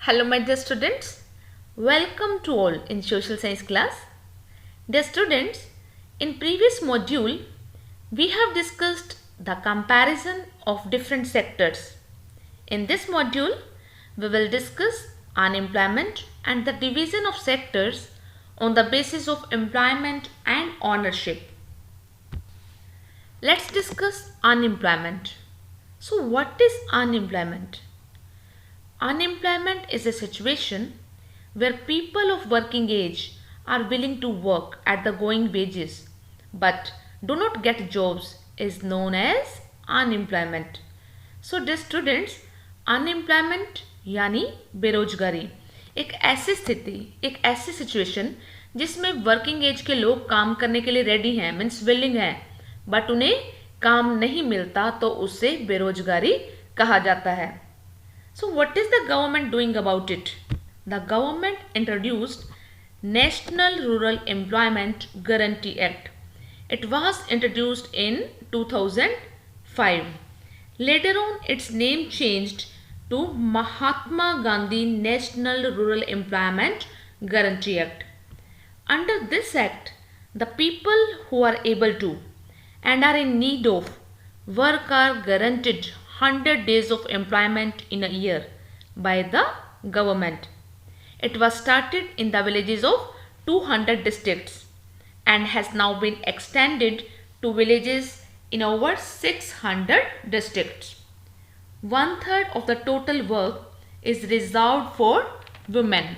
Hello my dear students, welcome to all in social science class. Dear students, in previous module we have discussed the comparison of different sectors. In this module we will discuss unemployment and the division of sectors on the basis of employment and ownership. Let's discuss unemployment. So what is unemployment? Unemployment is a situation where people of working age are willing to work at the going wages but do not get jobs is known as unemployment. So dear students, unemployment यानी बेरोजगारी एक ऐसी स्थिति, एक ऐसी situation जिसमें working as के लोग काम करने के लिए रेडी हैं, मीन्स विलिंग हैं, बट उन्हें काम नहीं मिलता तो उसे बेरोजगारी कहा जाता है. So what is the government doing about it? The government introduced National Rural Employment Guarantee Act. It was introduced in 2005. Later on, its name changed to Mahatma Gandhi National Rural Employment Guarantee Act. Under this act, the people who are able to and are in need of work are guaranteed 100 days of employment in a year by the government. It was started in the villages of 200 districts and has now been extended to villages in over 600 districts. 1/3 of the total work is reserved for women.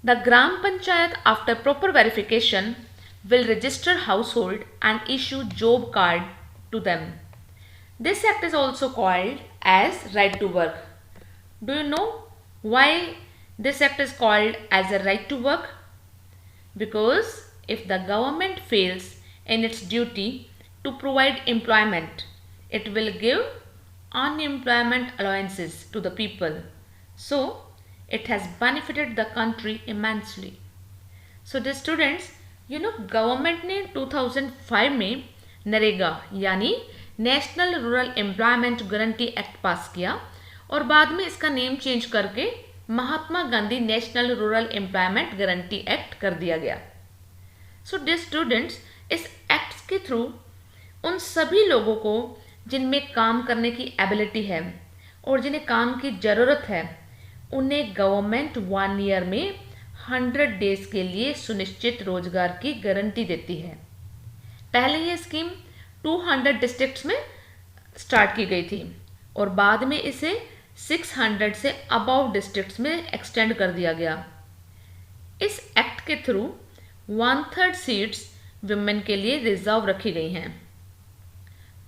The Gram Panchayat, after proper verification, will register household and issue job card to them. This act is also called as right to work. Do you know why this act is called as a right to work? Because if the government fails in its duty to provide employment, it will give unemployment allowances to the people. So it has benefited the country immensely. So the students, government ने 2005 में नरेगा यानी national rural employment guarantee act pass किया और बाद में इसका name change करके Mahatma Gandhi national rural employment guarantee act कर दिया गया. सो डियर स्टूडेंट्स, इस एक्ट के थ्रू उन सभी लोगों को जिनमें काम करने की एबिलिटी है और जिन्हें काम की ज़रूरत है, उन्हें गवर्नमेंट 1 ईयर में 100 डेज के लिए सुनिश्चित रोजगार की गारंटी देती है. पहले ये स्कीम 200 डिस्ट्रिक्ट्स में स्टार्ट की गई थी और बाद में इसे 600 से अबव डिस्ट्रिक्ट्स में एक्सटेंड कर दिया गया. इस एक्ट के थ्रू 1/3 सीट्स विमेन के लिए रिजर्व रखी गई हैं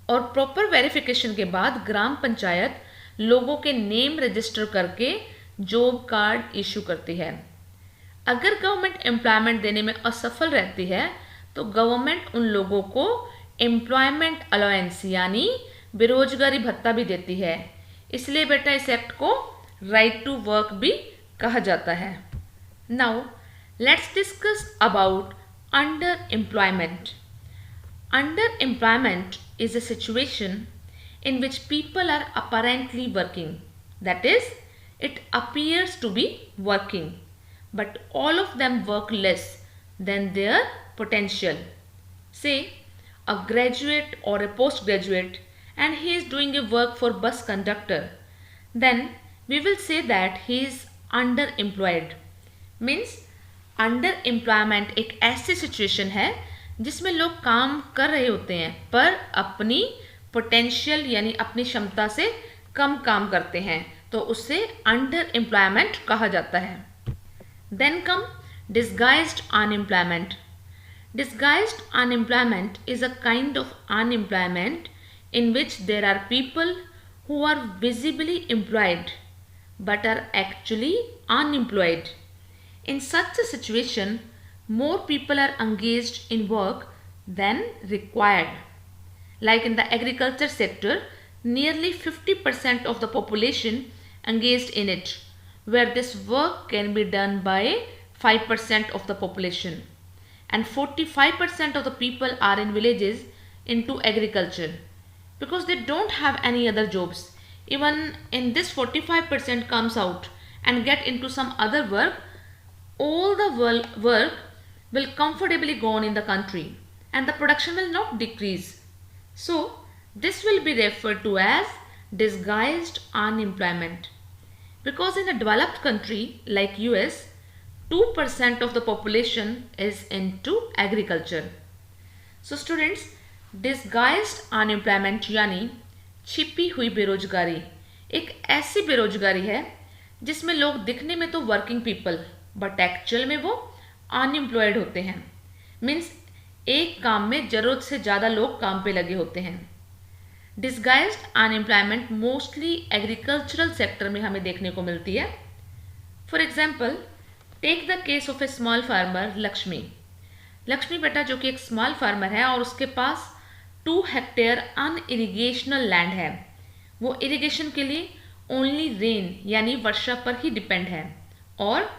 और प्रॉपर वेरिफिकेशन के बाद ग्राम पंचायत लोगों के नेम रजिस्टर करके जॉब कार्ड इशू करती है. अगर गवर्नमेंट एम्प्लॉयमेंट देने में असफल रहती है तो गवर्नमेंट उन लोगों को एम्प्लॉयमेंट अलाउंस यानी बेरोजगारी भत्ता भी देती है. इसलिए बेटा इस एक्ट को राइट टू वर्क भी कहा जाता है. Now let's discuss about under employment. Under employment is a situation in which people are apparently working, that is it appears to be working but all of them work less than their potential. Say a graduate or a postgraduate and he is doing a work for bus conductor, then we will say that he is underemployed. Means underemployment एक ऐसी situation है जिसमें लोग काम कर रहे होते हैं पर अपनी पोटेंशियल यानी अपनी क्षमता से कम काम करते हैं, तो उससे underemployment कहा जाता है. Then come disguised unemployment. Disguised unemployment is a kind of unemployment in which there are people who are visibly employed but are actually unemployed. In such a situation, more people are engaged in work than required. Like in the agriculture sector, nearly 50% of the population engaged in it, where this work can be done by 5% of the population, and 45% of the people are in villages into agriculture because they don't have any other jobs. Even in this 45% comes out and get into some other work, all the work will comfortably go on in the country and the production will not decrease. So this will be referred to as disguised unemployment, because in a developed country like US, 2% of the population is into agriculture. So students, disguised unemployment यानी छिपी हुई बेरोजगारी एक ऐसी बेरोजगारी है जिसमें लोग दिखने में तो वर्किंग पीपल बट एक्चुअल में वो अनएम्प्लॉयड होते हैं। मीन्स एक काम में ज़रूरत से ज़्यादा लोग काम पे लगे होते हैं। Disguised unemployment mostly agricultural sector में हमें देखने को मिलती है। For example, take the case of a small farmer Lakshmi. Lakshmi बेटा जो कि एक स्मॉल फार्मर है और उसके पास 2 हेक्टेयर अनइरिगेशनल लैंड है। वो इरिगेशन के लिए ओनली रेन यानी वर्षा पर ही डिपेंड है और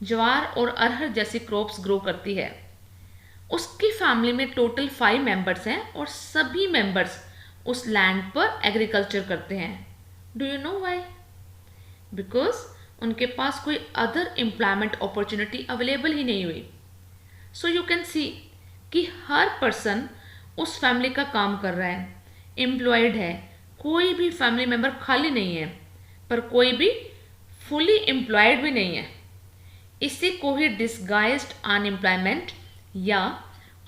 ज्वार और अरहर जैसी क्रॉप्स ग्रो करती है। उसकी फैमिली में टोटल 5 मेंबर्स हैं और सभी मेंबर्स उस लैंड पर एग्रीकल्चर करते हैं। Do you know why? Because उनके पास कोई अदर एम्प्लॉयमेंट अपॉर्चुनिटी अवेलेबल ही नहीं हुई। सो यू कैन सी कि हर पर्सन उस फैमिली का काम कर रहा है, एम्प्लॉयड है, कोई भी फैमिली मेम्बर खाली नहीं है, पर कोई भी फुली एम्प्लॉयड भी नहीं है। इसी को ही डिस्गाइज्ड अनएम्प्लॉयमेंट या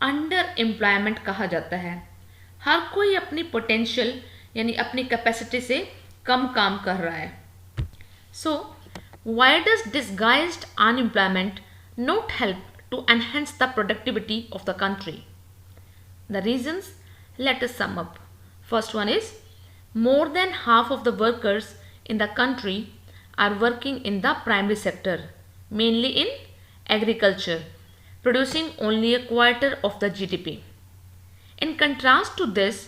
अंडर एम्प्लॉयमेंट कहा जाता है। हर कोई अपनी पोटेंशियल यानी अपनी कैपेसिटी से कम काम कर रहा है। So why does disguised unemployment not help to enhance the productivity of the country? The reasons, let us sum up. First one is, more than half of the workers in the country are working in the primary sector, mainly in agriculture, producing only a quarter of the GDP. In contrast to this,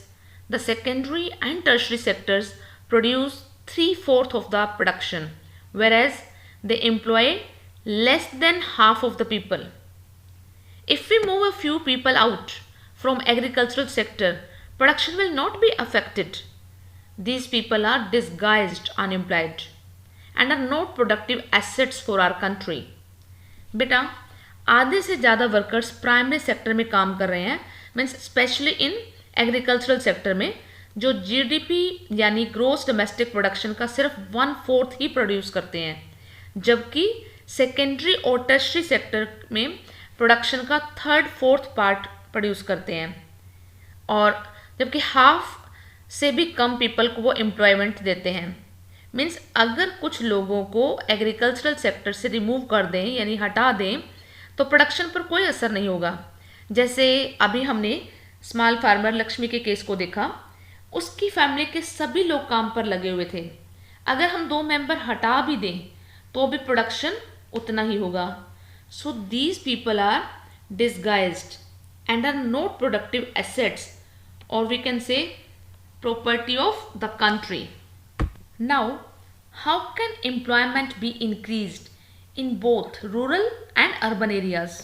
the secondary and tertiary sectors produce 3/4 of the production, whereas they employ less than half of the people. If we move a few people out from agricultural sector, production will not be affected. These people are disguised unemployed and are not productive assets for our country. बेटा आधे से ज़्यादा workers primary sector में काम कर रहे हैं, means specially in agricultural sector में जो जीडीपी यानी ग्रोस डोमेस्टिक प्रोडक्शन का सिर्फ 1/4 ही प्रोड्यूस करते हैं, जबकि सेकेंडरी और टर्शरी सेक्टर में प्रोडक्शन का 3/4 पार्ट प्रोड्यूस करते हैं और जबकि हाफ से भी कम पीपल को वो एम्प्लॉयमेंट देते हैं। मीन्स अगर कुछ लोगों को एग्रीकल्चरल सेक्टर से रिमूव कर दें यानी हटा दें तो प्रोडक्शन पर कोई असर नहीं होगा। जैसे अभी हमने स्मॉल फार्मर लक्ष्मी के केस को देखा, उसकी फैमिली के सभी लोग काम पर लगे हुए थे। अगर हम 2 मेंबर हटा भी दें तो भी प्रोडक्शन उतना ही होगा। So these people are disguised and are not productive assets, or we can say property of the country. Now, how can employment be increased in both rural and urban areas?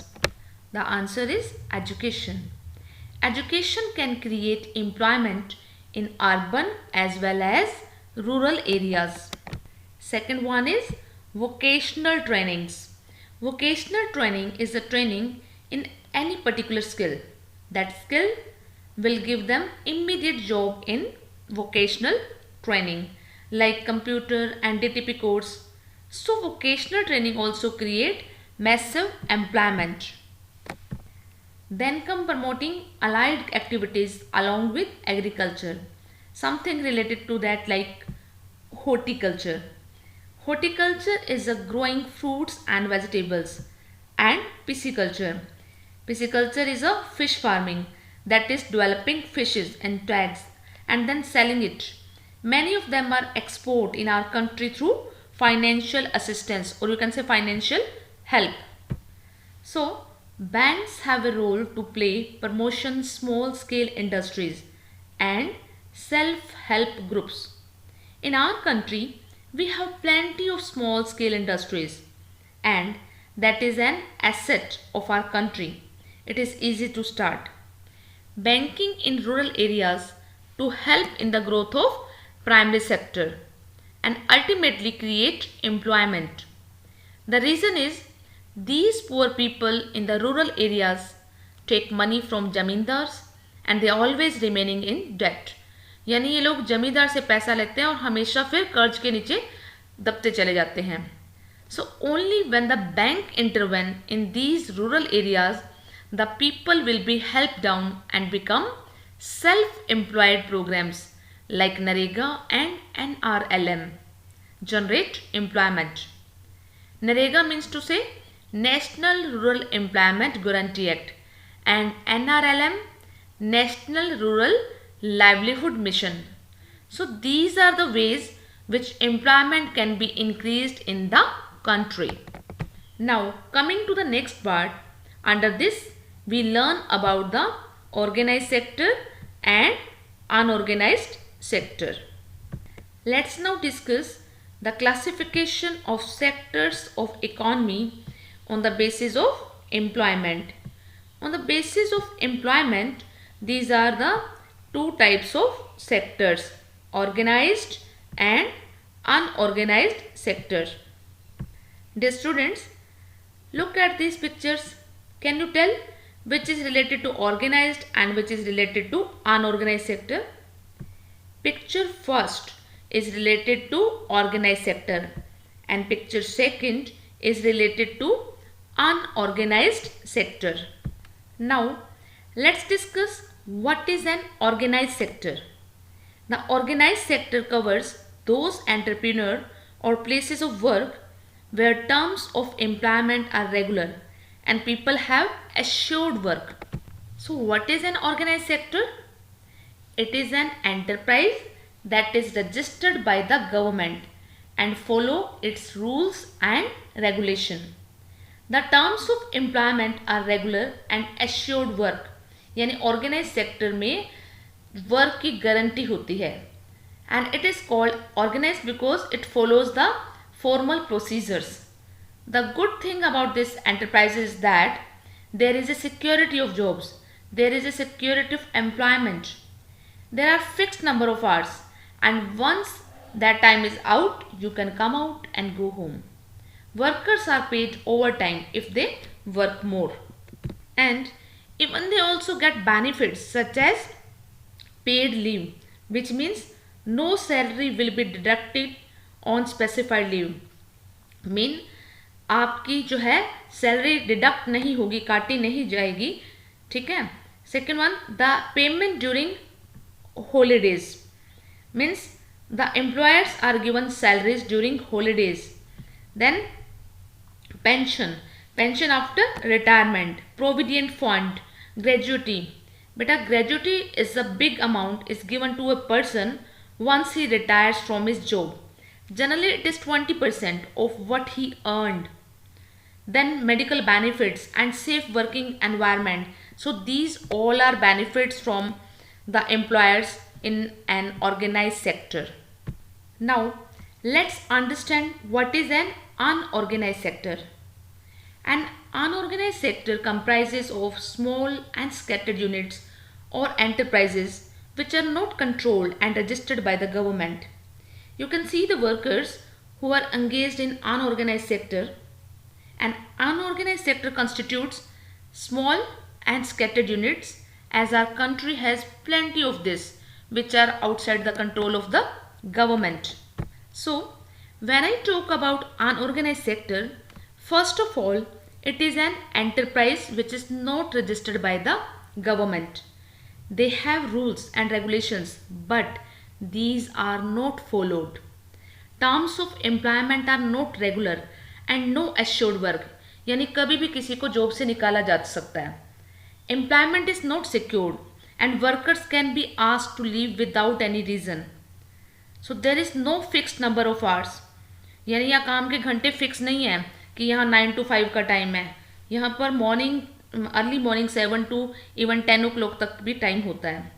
The answer is education. Education can create employment in urban as well as rural areas. Second one is vocational trainings. Vocational training is a training in any particular skill. That skill will give them immediate job in vocational training like computer and DTP course. So vocational training also create massive employment. Then come promoting allied activities along with agriculture. Something related to that like horticulture. Horticulture is a growing fruits and vegetables, and pisciculture. Pisciculture is a fish farming that is developing fishes and tags and then selling it. Many of them are export in our country through financial assistance, or you can say financial help. So banks have a role to play promotion small scale industries and self-help groups. In our country, we have plenty of small scale industries and that is an asset of our country. It is easy to start. Banking in rural areas to help in the growth of primary sector and ultimately create employment. The reason is these poor people in the rural areas take money from zamindars and they always remaining in debt. यानी ये लोग जमींदार से पैसा लेते हैं और हमेशा फिर कर्ज के नीचे दबते चले जाते हैं. So only when the bank intervene in these rural areas, the people will be helped down and become self-employed programs like NREGA and NRLM generate employment. NREGA means to say National Rural Employment Guarantee Act and NRLM National Rural Livelihood Mission. So these are the ways which employment can be increased in the country. Now coming to the next part, under this we learn about the organized sector and unorganized sector. Let's now discuss the classification of sectors of economy on the basis of employment. On the basis of employment, these are the two types of sectors, organized and unorganized sector. Dear students, look at these pictures. Can you tell which is related to organized and which is related to unorganized sector? Picture first is related to organized sector and picture second is related to unorganized sector. Now let's discuss what is an organized sector. The organized sector covers those entrepreneurs or places of work where terms of employment are regular and people have assured work. So what is an organized sector? It is an enterprise that is registered by the government and follow its rules and regulation. The terms of employment are regular and assured work. यानी organized sector में work की guarantee होती है. And it is called organized because it follows the formal procedures. The good thing about this enterprise is that there is a security of jobs. There is a security of employment. There are fixed number of hours and once that time is out, you can come out and go home. Workers are paid overtime if they work more. And even they also get benefits such as paid leave, which means no salary will be deducted on specified leave. Mean आपकी जो है salary deduct नहीं होगी, काटी नहीं जाएगी. ठीक है. Second one, the payment during holidays means the employers are given salaries during holidays. Then pension after retirement, provident fund, gratuity. Beta, gratuity is a big amount is given to a person once he retires from his job. Generally it is 20% of what he earned. Then medical benefits and safe working environment. So these all are benefits from the employers in an organized sector. Now let's understand what is an unorganized sector. An unorganized sector comprises of small and scattered units or enterprises which are not controlled and registered by the government. You can see the workers who are engaged in unorganized sector. An unorganized sector constitutes small and scattered units, as our country has plenty of this which are outside the control of the government. So when I talk about unorganized sector, first of all it is an enterprise which is not registered by the government. They have rules and regulations but these are not followed. Terms of employment are not regular and no assured work, यानी कभी भी किसी को job से निकाला जा सकता है. Employment is not secured and workers can be asked to leave without any reason. So there is no fixed number of hours. यानी यहाँ काम के घंटे फिक्स नहीं है कि यहाँ 9 to 5 का टाइम है. यहाँ पर early morning 7 to even 10 o'clock तक भी टाइम होता है.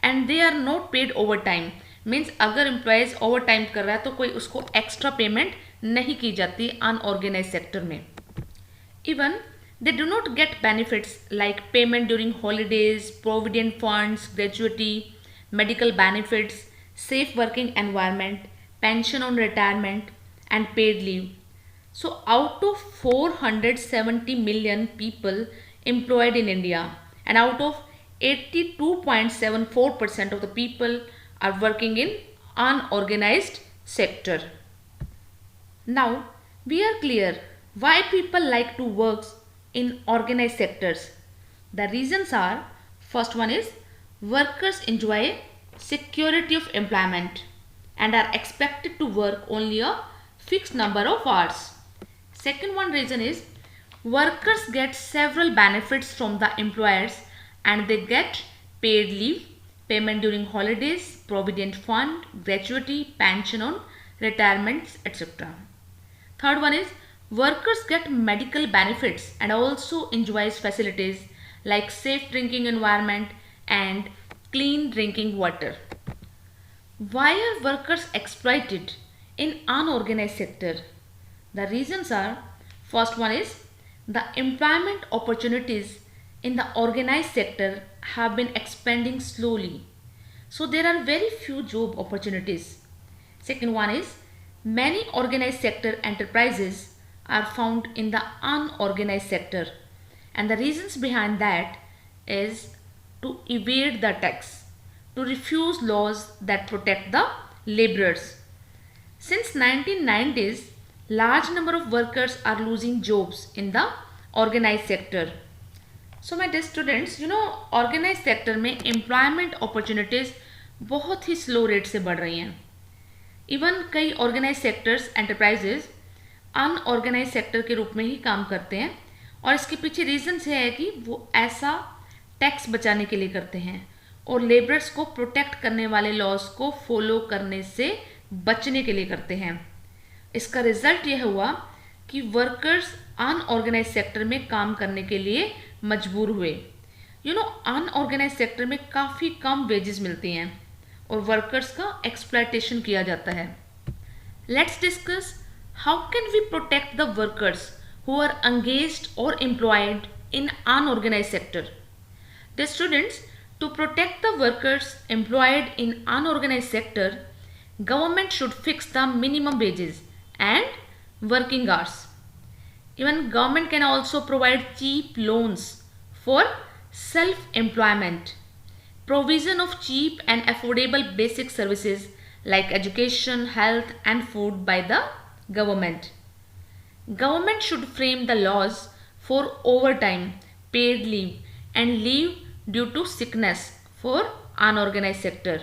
And they are not paid overtime. Means अगर एम्प्लॉयज़ ओवर टाइम कर रहा है तो कोई उसको एक्स्ट्रा पेमेंट नहीं की जाती अनऑर्गेनाइज सेक्टर में. Even they do not get benefits like payment during holidays, provident funds, gratuity, medical benefits, safe working environment, pension on retirement and paid leave. So out of 470 million people employed in India, and out of 82.74% of the people are working in unorganized sector. Now we are clear why people like to work in organized sectors. The reasons are, first one is workers enjoy security of employment and are expected to work only a fixed number of hours. Second one reason is workers get several benefits from the employers and they get paid leave, payment during holidays, provident fund, gratuity, pension on retirements, etc. Third one is workers get medical benefits and also enjoys facilities like safe drinking environment and clean drinking water. Why are workers exploited in unorganized sector? The reasons are, first one is the employment opportunities in the organized sector have been expanding slowly. So there are very few job opportunities. Second one is many organized sector enterprises are found in the unorganized sector, and the reasons behind that is to evade the tax, to refuse laws that protect the laborers. Since 1990s, large number of workers are losing jobs in the organized sector. So my dear students, organized sector में employment opportunities बहुत ही slow rate से बढ़ रही हैं. Even कई organise sectors enterprises unorganise sector के रूप में ही काम करते हैं और इसके पीछे रीजंस है कि वो ऐसा टैक्स बचाने के लिए करते हैं और लेबरर्स को प्रोटेक्ट करने वाले लॉज को फॉलो करने से बचने के लिए करते हैं. इसका रिजल्ट यह हुआ कि वर्कर्स अनऑर्गेनाइज सेक्टर में काम करने के लिए मजबूर हुए. अनऑर्गेनाइज सेक्टर में काफ़ी कम वेजेस मिलती हैं और वर्कर्स का एक्सप्लॉयटेशन किया जाता है. Let's discuss how can we protect the workers who are engaged और employed in unorganised sector. The students, to protect the workers employed in unorganised sector, government should fix the minimum wages and working hours. Even government can also provide cheap loans for self-employment, provision of cheap and affordable basic services like education, health and food by the government. Government should frame the laws for overtime, paid leave and leave due to sickness for unorganized sector.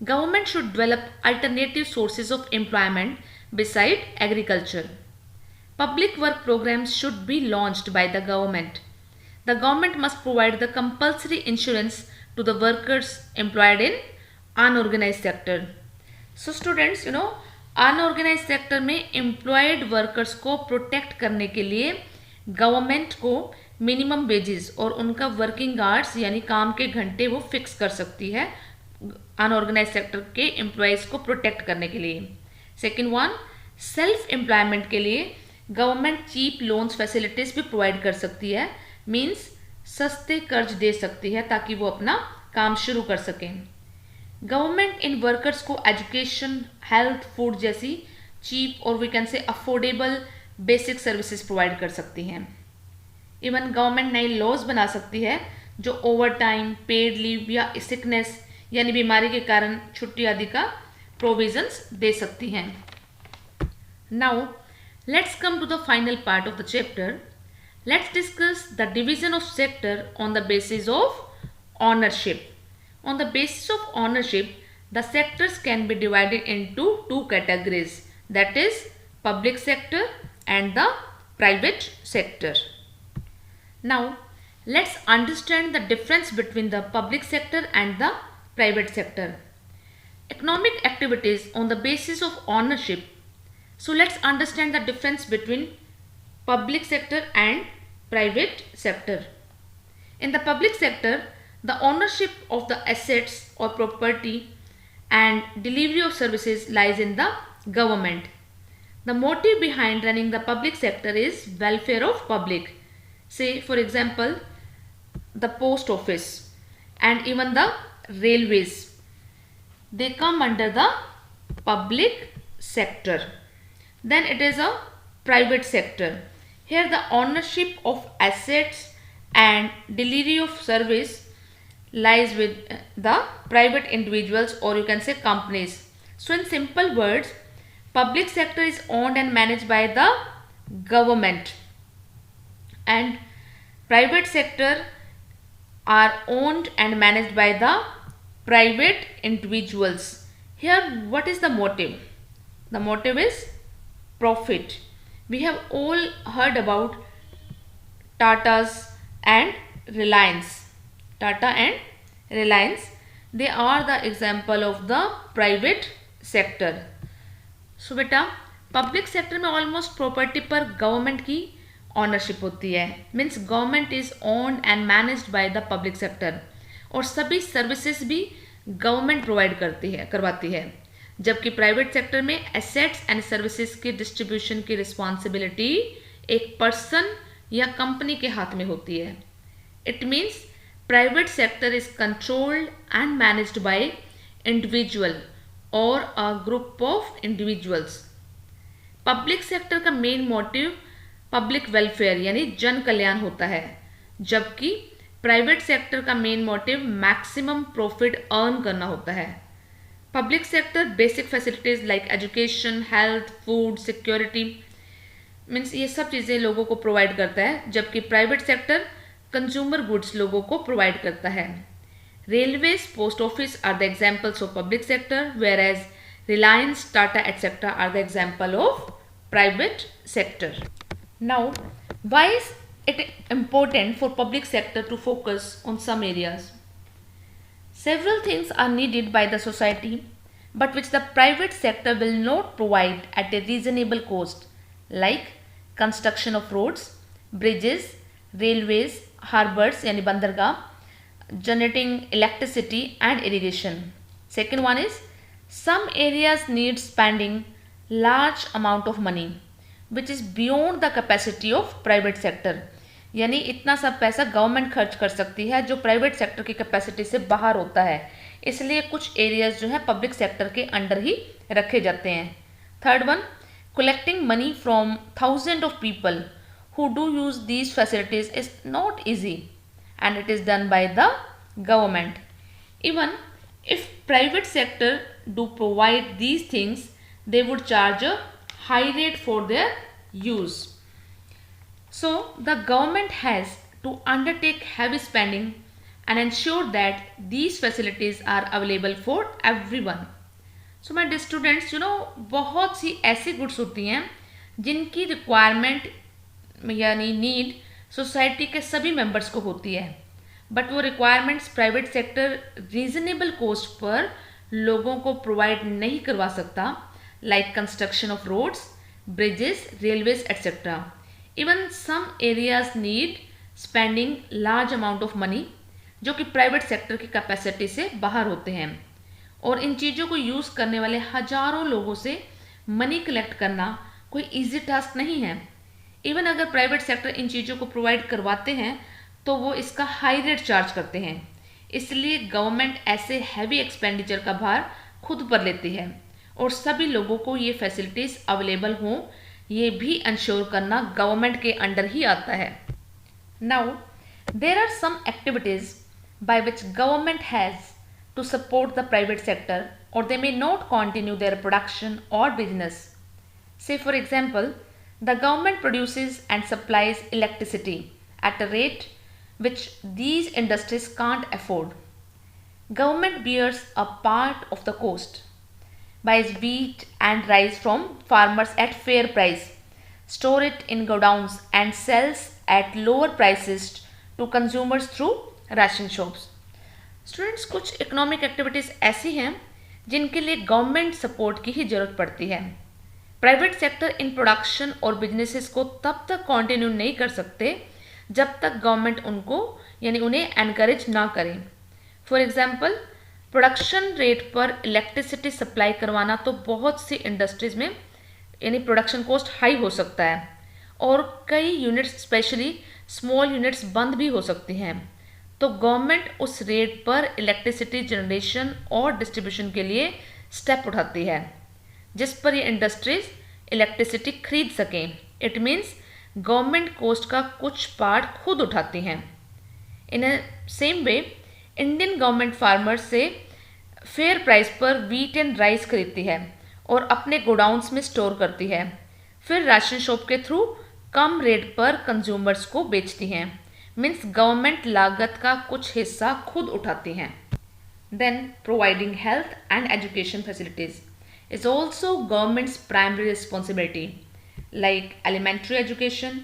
Government should develop alternative sources of employment beside agriculture. Public work programs should be launched by the government. The government must provide the compulsory insurance to the workers employed in unorganized sector. So students, unorganized sector में employed workers को protect करने के लिए government को minimum wages और उनका working hours यानी काम के घंटे वो fix कर सकती है unorganized sector के employees को protect करने के लिए. Second one, self employment के लिए गवर्नमेंट चीप लोन्स फैसिलिटीज़ भी प्रोवाइड कर सकती है, मींस सस्ते कर्ज दे सकती है ताकि वो अपना काम शुरू कर सकें. गवर्नमेंट इन वर्कर्स को एजुकेशन, हेल्थ, फूड जैसी चीप और we can say affordable basic services provide कर सकती हैं. इवन गवर्नमेंट नई लॉज बना सकती है जो ओवर टाइम, पेड लीव या सिकनेस यानी बीमारी के कारण छुट्टी आदि का प्रोविजंस दे सकती हैं. Now let's come to the final part of the chapter. Let's discuss the division of sector on the basis of ownership. On the basis of ownership, the sectors can be divided into two categories, that is public sector and the private sector. Now, let's understand the difference between the public sector and the private sector. Economic activities on the basis of ownership. So let's understand the difference between public sector and private sector. In the public sector, the ownership of the assets or property and delivery of services lies in the government. The motive behind running the public sector is welfare of public. Say for example, the post office and even the railways. They come under the public sector. Then it is a private sector. Here the ownership of assets and delivery of service lies with the private individuals, or you can say companies. So in simple words, public sector is owned and managed by the government, and private sector are owned and managed by the private individuals. Here what is the motive? The motive is profit. We have all heard about Tata's and Reliance. Tata and Reliance, they are the example of the private sector. So बेटा public sector में almost property पर government की ownership होती है, means government is owned and managed by the public sector, और सभी services भी government provide करवाती है, जबकि प्राइवेट सेक्टर में एसेट्स एंड सर्विसेज की डिस्ट्रीब्यूशन की रिस्पॉन्सिबिलिटी एक पर्सन या कंपनी के हाथ में होती है. It means private sector is controlled and managed by individual और a group of individuals. Public sector का मेन मोटिव पब्लिक वेलफेयर यानी जन कल्याण होता है, जबकि प्राइवेट सेक्टर का main motive maximum profit earn करना होता है. Public sector basic facilities like education, health, food, security, means ये सब चीज़ें लोगों को प्रोवाइड करता है, जबकि प्राइवेट सेक्टर कंज्यूमर गुड्स लोगों को प्रोवाइड करता है. Railways, post office are the examples of public sector, whereas Reliance, Tata, etc. are the example of private sector. Now, why is it important for public sector to focus on some areas? Several things are needed by the society, but which the private sector will not provide at a reasonable cost, like construction of roads, bridges, railways, harbors yani bandargah, generating electricity and irrigation. Second one is some areas need spending large amount of money which is beyond the capacity of private sector, यानी इतना सब पैसा government खर्च कर सकती है जो private sector की कैपेसिटी से बाहर होता है, इसलिए कुछ एरियाज जो है पब्लिक सेक्टर के अंडर ही रखे जाते हैं. Third one, collecting money from thousand of people who do use these facilities is not easy and it is done by the government. Even if private sector do provide these things, they would charge a high rate for their use. So the government has to undertake heavy spending and ensure that these facilities are available for everyone. So my dear students, बहुत सी ऐसी goods होती हैं जिनकी requirement यानी need society के सभी members को होती है, बट वो requirements private sector reasonable cost पर लोगों को प्रोवाइड नहीं करवा सकता, like construction of roads, bridges, railways etcetera. Even some areas need spending large amount of money जो कि प्राइवेट सेक्टर की कैपेसिटी से बाहर होते हैं, और इन चीज़ों को यूज़ करने वाले हजारों लोगों से मनी कलेक्ट करना कोई ईजी टास्क नहीं है. इवन अगर प्राइवेट सेक्टर इन चीज़ों को प्रोवाइड करवाते हैं तो वो इसका हाई रेट चार्ज करते हैं, इसलिए गवर्नमेंट ऐसे हैवी एक्सपेंडिचर का भार खुद पर लेती है, और सभी लोगों को ये फैसिलिटीज़ अवेलेबल हों ये भी इंश्योर करना गवर्नमेंट के अंडर ही आता है. Now there are some activities by which government has to support the private sector और they may not continue their production और business. Say for example, the government produces and supplies electricity at a rate which these industries can't afford. Government bears a part of the cost, buys wheat and rice from farmers at fair price, store it in godowns and sells at lower prices to consumers through ration shops. Students, कुछ economic activities ऐसी हैं जिनके लिए government support की ही ज़रूरत पड़ती है. Private sector in production और बिजनेसेस को तब तक कंटिन्यू नहीं कर सकते जब तक गवर्नमेंट उनको यानी उन्हें एनकरेज ना करें. फॉर एग्जांपल, प्रोडक्शन रेट पर इलेक्ट्रिसिटी सप्लाई करवाना तो बहुत सी इंडस्ट्रीज़ में यानी प्रोडक्शन कॉस्ट हाई हो सकता है, और कई यूनिट्स स्पेशली स्मॉल यूनिट्स बंद भी हो सकती हैं. तो गवर्नमेंट उस रेट पर इलेक्ट्रिसिटी जनरेशन और डिस्ट्रीब्यूशन के लिए स्टेप उठाती है, जिस पर ये इंडस्ट्रीज इलेक्ट्रिसिटी खरीद सकें। इट मीन्स गवर्नमेंट कॉस्ट का कुछ पार्ट खुद उठाती हैं। In a same way Indian government farmers से फेयर प्राइस पर वीट एंड राइस खरीदती है और अपने गोडाउन्स में स्टोर करती है, फिर राशन शॉप के थ्रू कम रेट पर कंज्यूमर्स को बेचती हैं। मीन्स गवर्नमेंट लागत का कुछ हिस्सा खुद उठाती हैं। Then providing health and education facilities is also government's primary responsibility, like elementary education,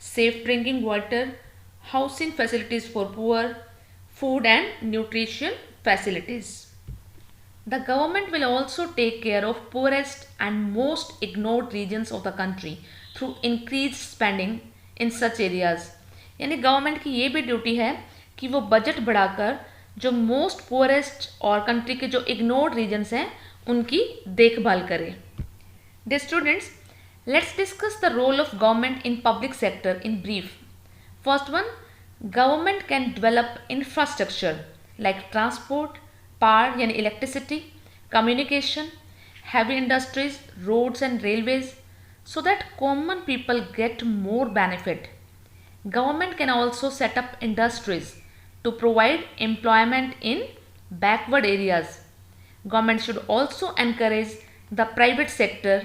safe drinking water, housing facilities for poor, food and nutrition facilities. The government will also take care of poorest and most ignored regions of the country through increased spending in such areas. यानी government की ये भी duty है कि वो budget बढ़ाकर जो most poorest और कंट्री के जो इग्नोर्ड रीजन्स हैं उनकी देखभाल करें। Dear students, let's discuss the role of government in public sector in brief. First one, government can develop infrastructure like transport, power यानी electricity, communication, heavy industries, roads and railways so that common people get more benefit. Government can also set up industries to provide employment in backward areas. Government should also encourage the private sector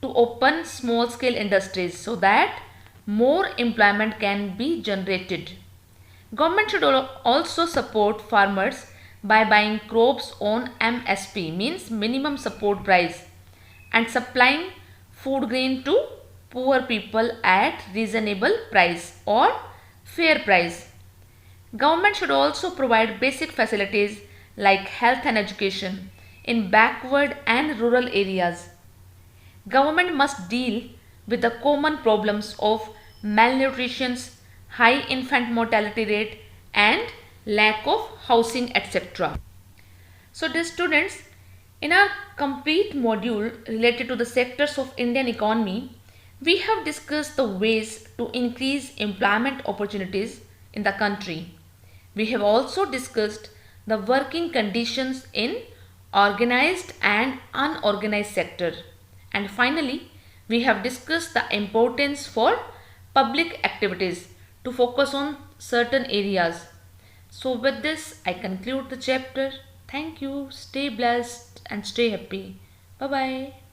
to open small scale industries so that more employment can be generated. Government should also support farmers by buying crops on MSP means minimum support price and supplying food grain to poor people at reasonable price or fair price. Government should also provide basic facilities like health and education in backward and rural areas. Government must deal with the common problems of malnutrition, high infant mortality rate and lack of housing etc. So dear students, in our complete module related to the sectors of Indian economy, we have discussed the ways to increase employment opportunities in the country. We have also discussed the working conditions in organized and unorganized sector. And finally, we have discussed the importance for public activities to focus on certain areas. So with this, I conclude the chapter. Thank you. Stay blessed and stay happy. Bye-bye.